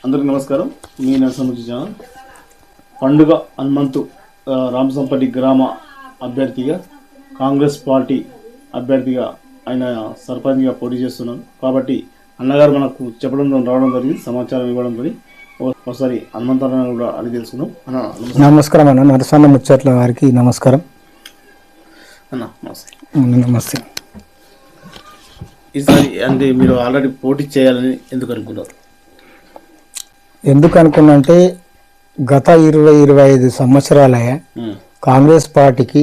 అందరికీ నమస్కారం. మీ సంబంధించిన పండుగ హనుమంతు రామసంపల్లి గ్రామ అభ్యర్థిగా కాంగ్రెస్ పార్టీ అభ్యర్థిగా ఆయన సర్పంచ్గా పోటీ చేస్తున్నాను. కాబట్టి అన్నగారు మనకు చెప్పడం రావడం జరిగింది, సమాచారం ఇవ్వడం జరిగింది. ఒకసారి హనుమంతన్న కూడా అడిగి తెలుసుకున్నాం. నమస్కారం అన్న. నరసన్న ముచ్చట్ల వారికి నమస్కారం అన్న. నమస్తే. నమస్తే. ఈసారి అంటే మీరు ఆల్రెడీ పోటీ చేయాలని ఎందుకు అనుకున్నారు? ఎందుకు అనుకున్నంటే గత 20-25 సంవత్సరాలే కాంగ్రెస్ పార్టీకి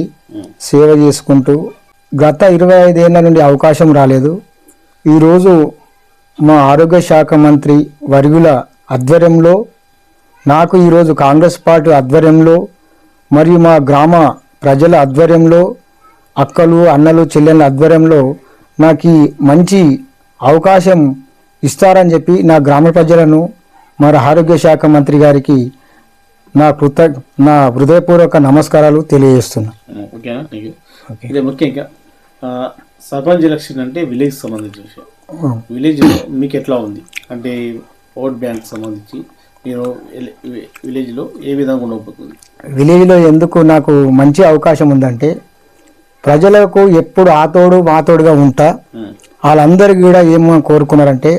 సేవ చేసుకుంటూ గత 25 ఏళ్ళ నుండి అవకాశం రాలేదు. ఈరోజు మా ఆరోగ్య శాఖ మంత్రి వర్యుల ఆధ్వర్యంలో నాకు ఈరోజు కాంగ్రెస్ పార్టీ ఆధ్వర్యంలో మరియు మా గ్రామ ప్రజల ఆధ్వర్యంలో అక్కలు అన్నలు చెల్లెళ్ళ ఆధ్వర్యంలో నాకు మంచి అవకాశం ఇస్తారని చెప్పి నా గ్రామ ప్రజలను మరి ఆరోగ్య శాఖ మంత్రి గారికి నా హృదయపూర్వక నమస్కారాలు తెలియజేస్తున్నా. ఓకేనా? ఇదే ముఖ్యంగా సర్పంచ్ ఎలక్షన్ అంటే విలేజ్ సంబంధించిన విషయం. విలేజ్ మీకు ఎట్లా ఉంది అంటే ఓట్ బ్యాంక్ సంబంధించి మీరు విలేజ్లో ఏ విధంగా ఉండబోతుంది? విలేజ్లో ఎందుకు నాకు మంచి అవకాశం ఉందంటే ప్రజలకు ఎప్పుడు మాతోడుగా ఉంటా. వాళ్ళందరికీ కూడా ఏమో కోరుకున్నారంటే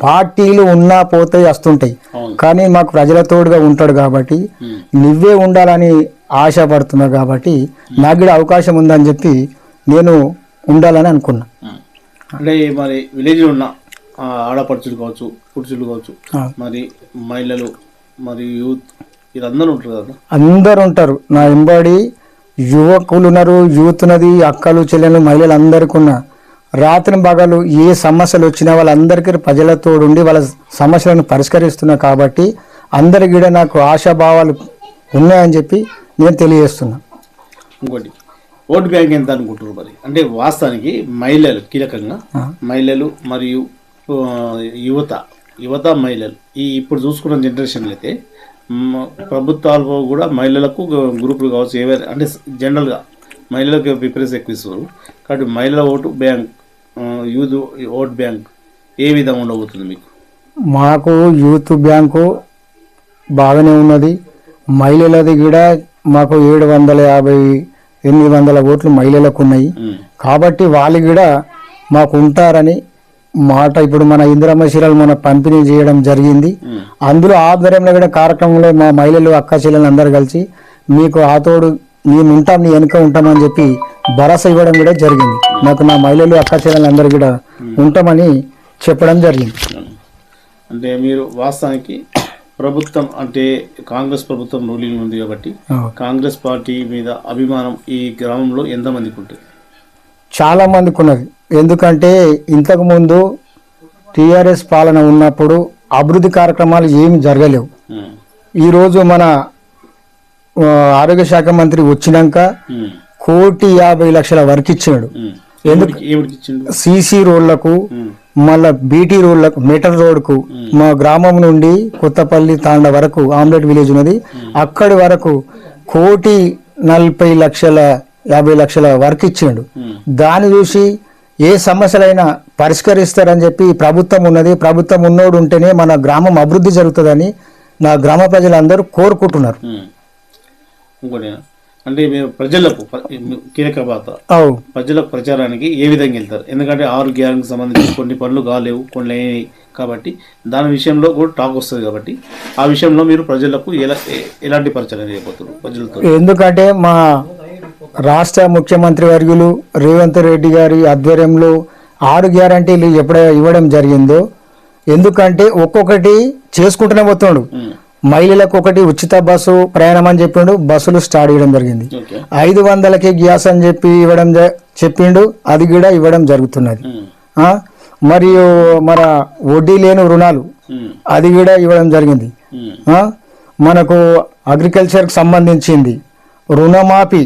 పార్టీలు ఉన్నా పోతే వస్తుంటాయి, కానీ మాకు ప్రజల తోడుగా ఉంటాడు కాబట్టి నువ్వే ఉండాలని ఆశపడుతున్నా. కాబట్టి నాకు కూడా అవకాశం ఉందని చెప్పి నేను ఉండాలని అనుకున్నా. అంటే మరి విలేజ్లో ఉన్న ఆడపడుచులు కావచ్చు, పురుషులు కావచ్చు, మరి మహిళలు మరి యూత్ వీళ్ళందరూ ఉంటారు కదా? అందరూ ఉంటారు. నా ఎంబడి యువకులు ఉన్నారు, యూత్ ఉన్నది, అక్కలు చెల్లెలు మహిళలు అందరికీ ఉన్న రాత్రి పగలు ఏ సమస్యలు వచ్చినా వాళ్ళందరికీ ప్రజలతో ఉండి వాళ్ళ సమస్యలను పరిష్కరిస్తున్నా. కాబట్టి అందరికి కూడా నాకు ఆశాభావాలు ఉన్నాయని చెప్పి నేను తెలియజేస్తున్నా. ఇంకోటి ఓట్ బ్యాంక్ ఎంత అనుకుంటున్నారు మరి? అంటే వాస్తవానికి మహిళలు కీలకంగా, మహిళలు మరియు యువత మహిళలు ఇప్పుడు చూసుకున్న జనరేషన్లు అయితే ప్రభుత్వాలు కూడా మహిళలకు గ్రూపులు కావచ్చు ఏవైనా అంటే జనరల్గా మహిళలకు ప్రిఫరెన్స్ ఎక్కువ ఇస్తారు. కాబట్టి మహిళల vote bank, youth vote bank ఏ విధంగా ఉండబోతుంది మీకు? మాకు యూత్ బ్యాంకు బాగానే ఉన్నది. మహిళలది కూడా మాకు 750-800 ఓట్లు మహిళలకు ఉన్నాయి. కాబట్టి వాళ్ళు కూడా మాకు ఉంటారని మాట. ఇప్పుడు మన ఇందిరమ్మ చీరలు మన పంపిణీ చేయడం జరిగింది. అందులో ఆధ్వర్యంలో కూడా కార్యక్రమంలో మా మహిళలు అక్క చెల్లెలు అందరు కలిసి మీకు ఆతోడు నేను ఉంటాం, నీ వెనుక ఉంటామని చెప్పి భరోసా ఇవ్వడం కూడా జరిగింది. నాకు నా మహిళలు అక్క చెల్లెలు అందరు కూడా ఉంటామని చెప్పడం జరిగింది. అంటే మీరు వాస్తవానికి ప్రభుత్వం అంటే కాంగ్రెస్ ప్రభుత్వం రూలింగ్ ఉంది కాబట్టి కాంగ్రెస్ పార్టీ మీద అభిమానం ఈ గ్రామంలో ఎంతమందికి ఉంటుంది? చాలా మందికి ఉన్నది. ఎందుకంటే ఇంతకు ముందు టీఆర్ఎస్ పాలన ఉన్నప్పుడు అభివృద్ధి కార్యక్రమాలు ఏమి జరగలేవు. ఈరోజు మన ఆరోగ్య శాఖ మంత్రి వచ్చినాక 1,50,00,000 వరకు ఇచ్చినాడు. ఎందుకు? సీసీ రోడ్లకు, మళ్ళా బీటీ రోడ్లకు, మెటల్ రోడ్కు మా గ్రామం నుండి కొత్తపల్లి తాండ వరకు ఆమ్లెట్ విలేజ్ ఉన్నది, అక్కడి వరకు 1,40,50,00,000 వరకు ఇచ్చిండు. దాన్ని చూసి ఏ సమస్యలైనా పరిష్కరిస్తారని చెప్పి ప్రభుత్వం ఉన్నది, ప్రభుత్వం ఉన్నోడు ఉంటేనే మన గ్రామం అభివృద్ధి జరుగుతుందని నా గ్రామ ప్రజలందరూ కోరుకుంటున్నారు. అంటే మీరు ప్రజలకు కీలక పాత్ర, ప్రజలకు ప్రచారానికి ఏ విధంగా వెళ్తారు? ఎందుకంటే ఆరోగ్యానికి సంబంధించి కొన్ని పనులు కాలేవు, కొన్ని అయినాయి కాబట్టి దాని విషయంలో కూడా టాక్ వస్తుంది. కాబట్టి ఆ విషయంలో మీరు ప్రజలకు ఎలాంటి ప్రచారం చేయబోతున్నారు ప్రజలతో? ఎందుకంటే మా రాష్ట్ర ముఖ్యమంత్రి వర్యులు రేవంత్ రెడ్డి గారి ఆధ్వర్యంలో 6 గ్యారంటీలు ఎప్పుడైనా ఇవ్వడం జరిగిందో, ఎందుకంటే ఒక్కొక్కటి చేసుకుంటూనే పోతున్నాడు. మహిళలకు ఒకటి ఉచిత బస్సు ప్రయాణం అని చెప్పిండు, బస్సులు స్టార్ట్ చేయడం జరిగింది. 500కి గ్యాస్ అని చెప్పి చెప్పిండు, అది కూడా ఇవ్వడం జరుగుతున్నది. మరియు మన వడ్డీ లేని రుణాలు అది కూడా ఇవ్వడం జరిగింది. మనకు అగ్రికల్చర్కి సంబంధించింది రుణమాఫీ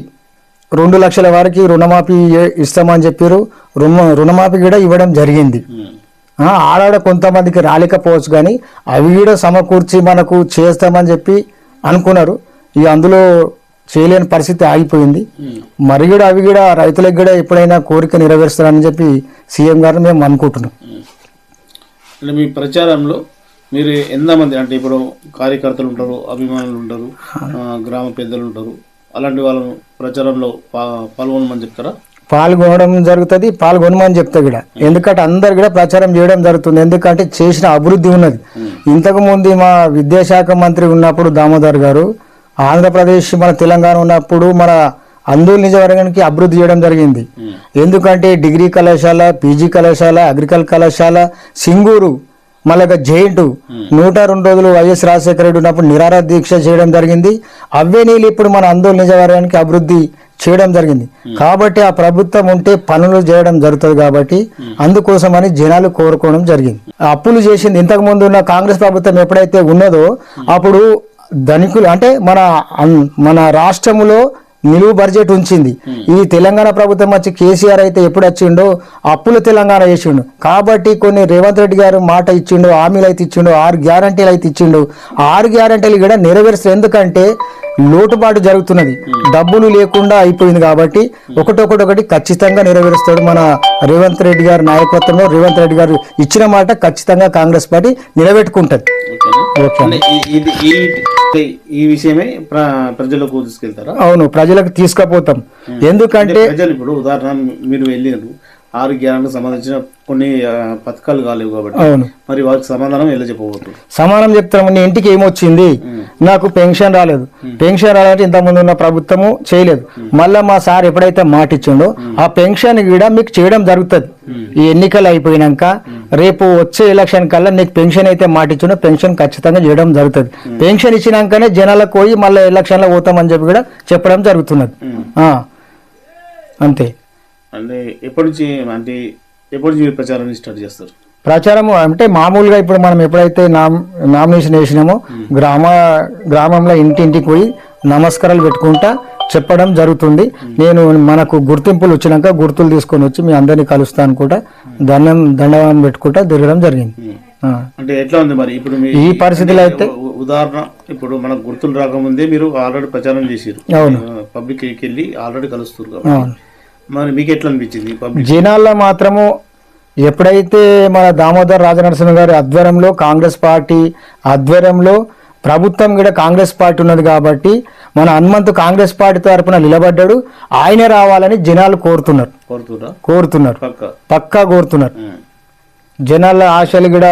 2 లక్షల వరకు రుణమాఫీ ఇస్తామని చెప్పారు. రుణమాఫీ కూడా ఇవ్వడం జరిగింది. ఆడాడ కొంతమందికి రాలేకపోవచ్చు, కానీ అవి కూడా సమకూర్చి మనకు చేస్తామని చెప్పి అనుకున్నారు. ఇక అందులో చేయలేని పరిస్థితి ఆగిపోయింది. మరి కూడా అవి కూడా రైతులకు కూడా ఎప్పుడైనా కోరిక నెరవేరుస్తారని చెప్పి సీఎం గారిని మేము అనుకుంటున్నాం. అంటే మీ ప్రచారంలో మీరు ఎంతమంది అంటే ఇప్పుడు కార్యకర్తలు ఉంటారు, అభిమానులు ఉంటారు, గ్రామ పెద్దలు ఉంటారు, అలాంటి వాళ్ళను ప్రచారంలో పాల్గొనమని చెప్తారా? పాల్గొనడం జరుగుతుంది, పాల్గొనమని చెప్తా కూడా. ఎందుకంటే అందరు కూడా ప్రచారం చేయడం జరుగుతుంది. ఎందుకంటే చేసిన అభివృద్ధి ఉన్నది. ఇంతకు ముందు మా విద్యాశాఖ మంత్రి ఉన్నప్పుడు దామోదర్ గారు, ఆంధ్రప్రదేశ్ మన తెలంగాణ ఉన్నప్పుడు మన అందూరు నియోజకవర్గానికి అభివృద్ధి చేయడం జరిగింది. ఎందుకంటే డిగ్రీ కళాశాల, పీజీ కళాశాల, అగ్రికల్చర్ కళాశాల, సింగూరు, మళ్ళీ జైంటు 102 రోజులు వైఎస్ రాజశేఖర రెడ్డి ఉన్నప్పుడు నిరాహార దీక్ష చేయడం జరిగింది. అవే నీళ్ళు ఇప్పుడు మన అందూరు నియోజకవర్గానికి అభివృద్ధి చేయడం జరిగింది. కాబట్టి ఆ ప్రభుత్వం ఉంటే పనులు చేయడం జరుగుతుంది. కాబట్టి అందుకోసమని జనాలు కోరుకోవడం జరిగింది. అప్పులు చేసింది ఇంతకు ముందు ఉన్న కాంగ్రెస్ ప్రభుత్వం ఎప్పుడైతే ఉన్నదో అప్పుడు ధనికులు అంటే మన రాష్ట్రంలో నిలువు బడ్జెట్ ఉంచింది. ఈ తెలంగాణ ప్రభుత్వం వచ్చి కేసీఆర్ అయితే ఎప్పుడు వచ్చిండో అప్పులు తెలంగాణ చేసిండు. కాబట్టి కొన్ని రేవంత్ రెడ్డి గారు మాట ఇచ్చిండు, హామీలు అయితే ఇచ్చిండు, 6 గ్యారంటీలు అయితే ఇచ్చిండు. 6 గ్యారంటీలు కూడా నెరవేరుస్తారు. ఎందుకంటే లోటుబాటు జరుగుతున్నది, డబ్బులు లేకుండా అయిపోయింది. కాబట్టి ఒకటి ఖచ్చితంగా నెరవేరుస్తాడు. మన రేవంత్ రెడ్డి గారి నాయకత్వంలో రేవంత్ రెడ్డి గారు ఇచ్చిన మాట ఖచ్చితంగా కాంగ్రెస్ పార్టీ నిలబెట్టుకుంటది. ఈ విషయమే ప్రజలకు తీసుకెళ్తారా? అవును, ప్రజలకు తీసుకుపోతాం. ఎందుకంటే ప్రజలు ఇప్పుడు ఉదాహరణ మీరు వెళ్ళినారు, 6 గ్యారెంటీకి సంబంధించిన కొన్ని పథకాలు కాలేవు కాబట్టి మరి వారికి సమాధానం ఎలా చెప్పబోతుంది? సమాధానం చెప్తాము. నీ ఇంటికి ఏమొచ్చింది, నాకు పెన్షన్ రాలేదు. పెన్షన్ రాలంటే ఇంతకుముందు ఉన్న ప్రభుత్వము చేయలేదు. మళ్ళా మా సార్ ఎప్పుడైతే మాట ఇచ్చిండో ఆ పెన్షన్ కూడా మీకు చేయడం జరుగుతుంది. ఈ ఎన్నికలు అయిపోయినాక రేపు వచ్చే ఎలక్షన్ కల్లా నీకు పెన్షన్ అయితే మాట ఇచ్చిండో పెన్షన్ ఖచ్చితంగా చేయడం జరుగుతుంది. పెన్షన్ ఇచ్చినాకనే జనాలకు పోయి మళ్ళీ ఎలక్షన్ లో పోతామని చెప్పి కూడా చెప్పడం జరుగుతున్నది. అంతే. అంటే ఎప్పటి నుంచి ప్రచారాన్ని స్టార్ట్ చేస్తారు? ప్రచారము అంటే మామూలుగా ఇప్పుడు మనం ఎప్పుడైతే నామినేషన్ వేసినామో గ్రామంలో ఇంటింటికి పోయి నమస్కారాలు పెట్టుకుంటా చెప్పడం జరుగుతుంది. నేను మనకు గుర్తింపులు వచ్చినాక గుర్తులు తీసుకొని వచ్చి మీ అందరినీ కలుస్తా అనుకుంటా దండవాన్ని పెట్టుకుంటా తిరగడం జరిగింది. అంటే ఎట్లా ఉంది మరి ఇప్పుడు ఈ పరిస్థితిలో అయితే? ఉదాహరణ ఇప్పుడు మనకు గుర్తులు రాకముందే మీరు ఆల్రెడీ ప్రచారం చేసారు, పబ్లిక్ వెళ్ళి ఆల్రెడీ కలుస్తారు. మరి మీకు ఎట్లా అనిపించింది? జనాల్లో మాత్రము ఎప్పుడైతే మన దామోదర్ రాజనరసింహ గారి ఆధ్వర్యంలో కాంగ్రెస్ పార్టీ ఆధ్వర్యంలో ప్రభుత్వం కూడా కాంగ్రెస్ పార్టీ ఉన్నది కాబట్టి మన హనుమంతు కాంగ్రెస్ పార్టీ తరఫున నిలబడ్డాడు. ఆయనే రావాలని జనాలు కోరుతున్నారు, పక్కా కోరుతున్నారు. జనాల ఆశలు కూడా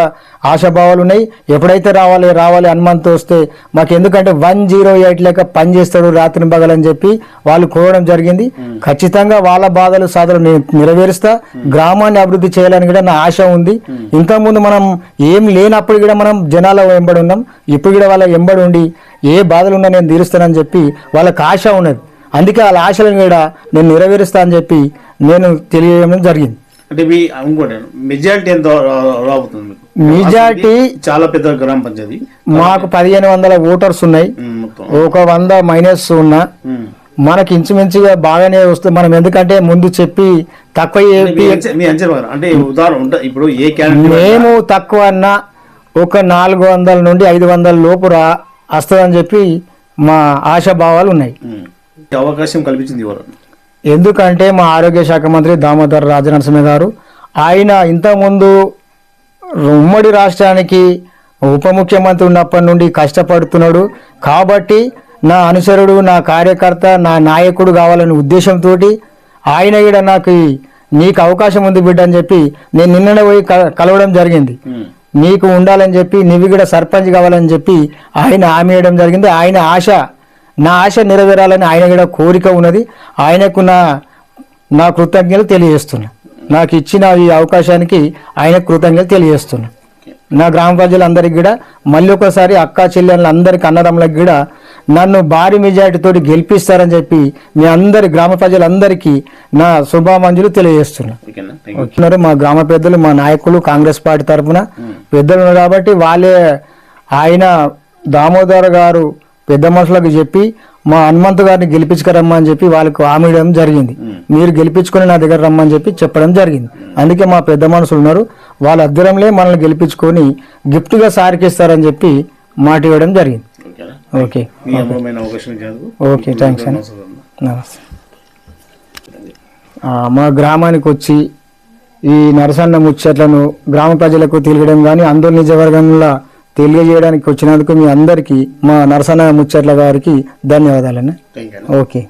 ఆశాభావాలు ఉన్నాయి. ఎప్పుడైతే రావాలి హనుమంతు వస్తే మాకు, ఎందుకంటే 108 లెక్క పని చేస్తాడు రాత్రి పగలని చెప్పి వాళ్ళు కోరడం జరిగింది. ఖచ్చితంగా వాళ్ళ బాధలు సాధలు నెరవేరుస్తా, గ్రామాన్ని అభివృద్ధి చేయాలని కూడా నా ఆశ ఉంది. ఇంతకుముందు మనం ఏం లేనప్పుడు కూడా మనం జనాల వెంబడి ఉన్నాం. ఇప్పుడు కూడా వాళ్ళ వెంబడి ఉండి ఏ బాధలు ఉన్నా నేను తీరుస్తానని చెప్పి వాళ్ళకి ఆశ ఉన్నది. అందుకే వాళ్ళ ఆశలను కూడా నేను నెరవేరుస్తా అని చెప్పి నేను తెలియజేయడం జరిగింది. అంటే మీ ఇంకోటి మెజారిటీ ఎంత రాబోతుంది? మెజారిటీ చాలా పెద్ద గ్రామ పంచాయతీ, మాకు 1500 ఓటర్స్ ఉన్నాయి. ఒక 100 మైనస్ ఉన్నా మనకి ఇంచుమించుగా బాగానే వస్తుంది. మనం ఎందుకంటే ముందు చెప్పి తక్కువ అంటే ఉదాహరణ ఇప్పుడు మేము తక్కువ అన్నా ఒక 400 నుండి 500 లోపు వస్తుందని చెప్పి మా ఆశాభావాలు ఉన్నాయి. అవకాశం కల్పించింది ఎవరు? ఎందుకంటే మా ఆరోగ్య శాఖ మంత్రి దామోదర్ రాజనరసింహ గారు, ఆయన ఇంతకుముందు ఉమ్మడి రాష్ట్రానికి ఉప ముఖ్యమంత్రి ఉన్నప్పటి నుండి కష్టపడుతున్నాడు. కాబట్టి నా అనుసరుడు, నా కార్యకర్త, నా నాయకుడు కావాలనే ఉద్దేశంతో ఆయన కూడా నీకు అవకాశం ఉంది బిడ్డ అని చెప్పి నేను నిన్ననే పోయి కలవడం జరిగింది. నీకు ఉండాలని చెప్పి, నువ్వు కూడా సర్పంచ్ కావాలని చెప్పి ఆయన హామీ ఇవ్వడం జరిగింది. ఆయన నా ఆశ నెరవేరాలని ఆయన కూడా కోరిక ఉన్నది. ఆయనకు నా కృతజ్ఞతలు తెలియజేస్తున్నా. నాకు ఇచ్చిన ఈ అవకాశానికి ఆయన కృతజ్ఞతలు తెలియజేస్తున్నా. నా గ్రామ ప్రజలందరికీ కూడా మళ్ళీ ఒకసారి అక్కా చెల్లెళ్ళందరికీ అన్నదమ్ములకు కూడా నన్ను భారీ మెజార్టీతో గెలిపిస్తారని చెప్పి మీ అందరి గ్రామ ప్రజలందరికీ నా శుభామంజులు తెలియజేస్తున్నా. మా గ్రామ పెద్దలు, మా నాయకులు కాంగ్రెస్ పార్టీ తరఫున పెద్దలు ఉన్నారు కాబట్టి వాళ్ళే ఆయన దామోదర్ గారు పెద్ద మనుషులకు చెప్పి మా హనుమంతు గారిని గెలిపించుకురమ్మని చెప్పి వాళ్ళకు హామీ ఇవ్వడం జరిగింది. మీరు గెలిపించుకుని నా దగ్గర రమ్మని చెప్పి చెప్పడం జరిగింది. అందుకే మా పెద్ద మనుషులు ఉన్నారు, వాళ్ళ అద్దరంలో మనల్ని గెలిపించుకొని గిఫ్ట్గా సారికిస్తారని చెప్పి మాట ఇవ్వడం జరిగింది. ఓకే ఓకే, థ్యాంక్స్ అండి, నమస్తే. మా గ్రామానికి వచ్చి ఈ నరసన్న ముచ్చట్లను గ్రామ ప్రజలకు తెలియడం కానీ, అందరు నిజవర్గంలో తెలియజేయడానికి వచ్చినందుకు మీ అందరికీ మా నరసన్న ముచ్చట్ల గారికి ధన్యవాదాలన్న. Thank you. ఓకే.